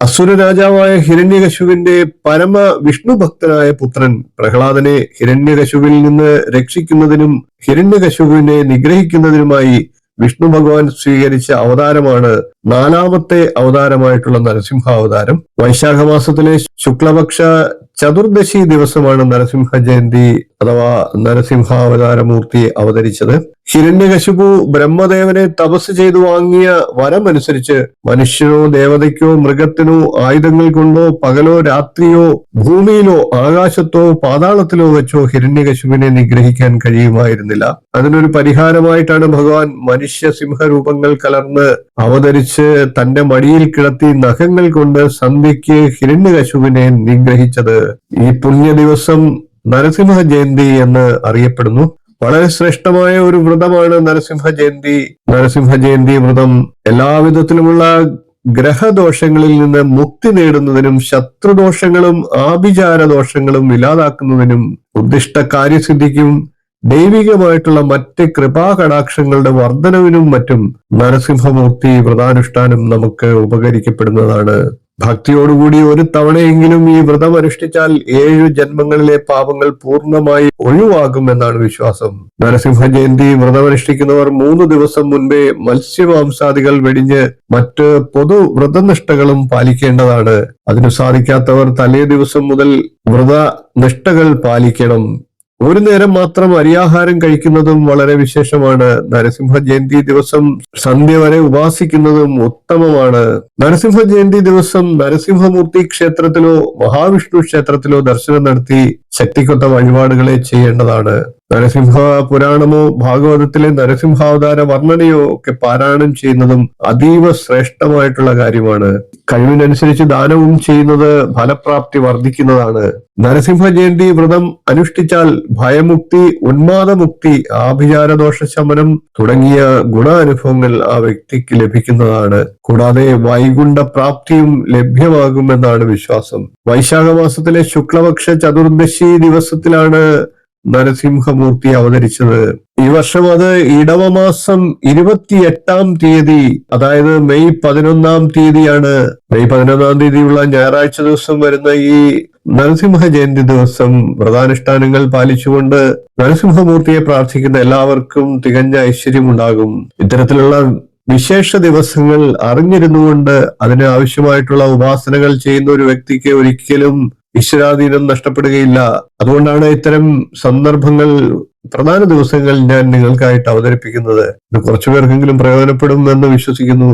അസുര രാജാവായ ഹിരണ്യകശുവിന്റെ പരമ വിഷ്ണു ഭക്തനായ പുത്രൻ പ്രഹ്ലാദനെ ഹിരണ്യകശുവിൽ നിന്ന് രക്ഷിക്കുന്നതിനും ഹിരണ്യകശുവിനെ നിഗ്രഹിക്കുന്നതിനുമായി വിഷ്ണു ഭഗവാൻ സ്വീകരിച്ച അവതാരമാണ് നാലാമത്തെ അവതാരമായിട്ടുള്ള നരസിംഹാവതാരം. വൈശാഖ മാസത്തിലെ ശുക്ലപക്ഷ ചതുർദശി ദിവസമാണ് നരസിംഹ ജയന്തി അഥവാ നരസിംഹാവതാരമൂർത്തി അവതരിച്ചത്. ഹിരണ്യകശിപു ബ്രഹ്മദേവനെ തപസ് ചെയ്തു വാങ്ങിയ വരമനുസരിച്ച് മനുഷ്യനോ ദേവതയ്ക്കോ മൃഗത്തിനോ ആയുധങ്ങൾ കൊണ്ടോ പകലോ രാത്രിയോ ഭൂമിയിലോ ആകാശത്തോ പാതാളത്തിലോ വെച്ചോ ഹിരണ്യകശിപുവിനെ നിഗ്രഹിക്കാൻ കഴിയുമായിരുന്നില്ല. അതിനൊരു പരിഹാരമായിട്ടാണ് ഭഗവാൻ മനുഷ്യ സിംഹരൂപങ്ങൾ കലർന്ന് അവതരിച്ച് തന്റെ മടിയിൽ കിടത്തി നഖങ്ങൾ കൊണ്ട് സന്ധ്യയ്ക്ക് ഹിരണ്യകശിപുവിനെ നിഗ്രഹിച്ചത്. ഈ പുണ്യ ദിവസം നരസിംഹ ജയന്തി എന്ന് അറിയപ്പെടുന്നു. വളരെ ശ്രേഷ്ഠമായ ഒരു വ്രതമാണ് നരസിംഹ ജയന്തി. നരസിംഹ ജയന്തി വ്രതം എല്ലാവിധത്തിലുമുള്ള ഗ്രഹദോഷങ്ങളിൽ നിന്ന് മുക്തി നേടുന്നതിനും ശത്രുദോഷങ്ങളും ആഭിചാര ദോഷങ്ങളും ഇല്ലാതാക്കുന്നതിനും ഉദ്ദിഷ്ട കാര്യസിദ്ധിക്കും ദൈവികമായിട്ടുള്ള മറ്റ് കൃപാകടാക്ഷങ്ങളുടെ വർധനവിനും മറ്റും നരസിംഹമൂർത്തി വ്രതാനുഷ്ഠാനം നമുക്ക് ഉപകരിക്കപ്പെടുന്നതാണ്. ഭക്തിയോടുകൂടി ഒരു തവണയെങ്കിലും ഈ വ്രതം അനുഷ്ഠിച്ചാൽ 7 ജന്മങ്ങളിലെ പാപങ്ങൾ പൂർണ്ണമായി ഒഴിവാകുമെന്നാണ് വിശ്വാസം. നരസിംഹ ജയന്തി വ്രതമനുഷ്ഠിക്കുന്നവർ 3 ദിവസം മുൻപേ മത്സ്യമാംസാദികൾ വെടിഞ്ഞ് മറ്റ് പൊതു വ്രതനിഷ്ഠകളും പാലിക്കേണ്ടതാണ്. അതിനു സാധിക്കാത്തവർ തലേ ദിവസം മുതൽ വ്രതനിഷ്ഠകൾ പാലിക്കണം. ഒരു നേരം മാത്രം അരിയാഹാരം കഴിക്കുന്നതും വളരെ വിശേഷമാണ്. നരസിംഹ ജയന്തി ദിവസം സന്ധ്യ വരെ ഉപാസിക്കുന്നതും ഉത്തമമാണ്. നരസിംഹ ജയന്തി ദിവസം നരസിംഹമൂർത്തി ക്ഷേത്രത്തിലോ മഹാവിഷ്ണു ക്ഷേത്രത്തിലോ ദർശനം നടത്തി ശക്തിക്കൊത്ത വഴിപാടുകളെ ചെയ്യേണ്ടതാണ്. നരസിംഹ പുരാണമോ ഭാഗവതത്തിലെ നരസിംഹാവതാര വർണ്ണനയോ ഒക്കെ പാരായണം ചെയ്യുന്നതും അതീവ ശ്രേഷ്ഠമായിട്ടുള്ള കാര്യമാണ്. കഴിവിനനുസരിച്ച് ദാനവും ചെയ്യുന്നത് ഫലപ്രാപ്തി വർദ്ധിക്കുന്നതാണ്. നരസിംഹ ജയന്തി വ്രതം അനുഷ്ഠിച്ചാൽ ഭയമുക്തി, ഉന്മാദമുക്തി, ആഭിചാരദോഷ ശമനം തുടങ്ങിയ ഗുണാനുഭവങ്ങൾ ആ വ്യക്തിക്ക് ലഭിക്കുന്നതാണ്. കൂടാതെ വൈകുണ്ഠ പ്രാപ്തിയും ലഭ്യമാകുമെന്നാണ് വിശ്വാസം. വൈശാഖ മാസത്തിലെ ശുക്ലപക്ഷ ചതുർദശി ദിവസത്തിലാണ് നരസിംഹമൂർത്തി അവതരിച്ചത്. ഈ വർഷം അത് ഇടവമാസം 28-ാം തീയതി, അതായത് മെയ് 11-ാം തീയതിയാണ്. മെയ് 11-ാം തീയതിയുള്ള ഞായറാഴ്ച ദിവസം വരുന്ന ഈ നരസിംഹ ജയന്തി ദിവസം വ്രതാനുഷ്ഠാനങ്ങൾ പാലിച്ചുകൊണ്ട് നരസിംഹമൂർത്തിയെ പ്രാർത്ഥിക്കുന്ന എല്ലാവർക്കും തികഞ്ഞ ഐശ്വര്യം ഉണ്ടാകും. ഇത്തരത്തിലുള്ള വിശേഷ ദിവസങ്ങൾ അറിഞ്ഞിരുന്നുകൊണ്ട് അതിന് ആവശ്യമായിട്ടുള്ള ഉപാസനകൾ ചെയ്യുന്ന ഒരു വ്യക്തിക്ക് ഒരിക്കലും ഈശ്വരാധീനം നഷ്ടപ്പെടുകയില്ല. അതുകൊണ്ടാണ് ഇത്തരം സന്ദർഭങ്ങൾ, പ്രധാന ദിവസങ്ങൾ ഞാൻ നിങ്ങൾക്കായിട്ട് അവതരിപ്പിക്കുന്നത്. ഇത് കുറച്ചു പേർക്കെങ്കിലും പ്രയോജനപ്പെടും എന്ന് വിശ്വസിക്കുന്നു.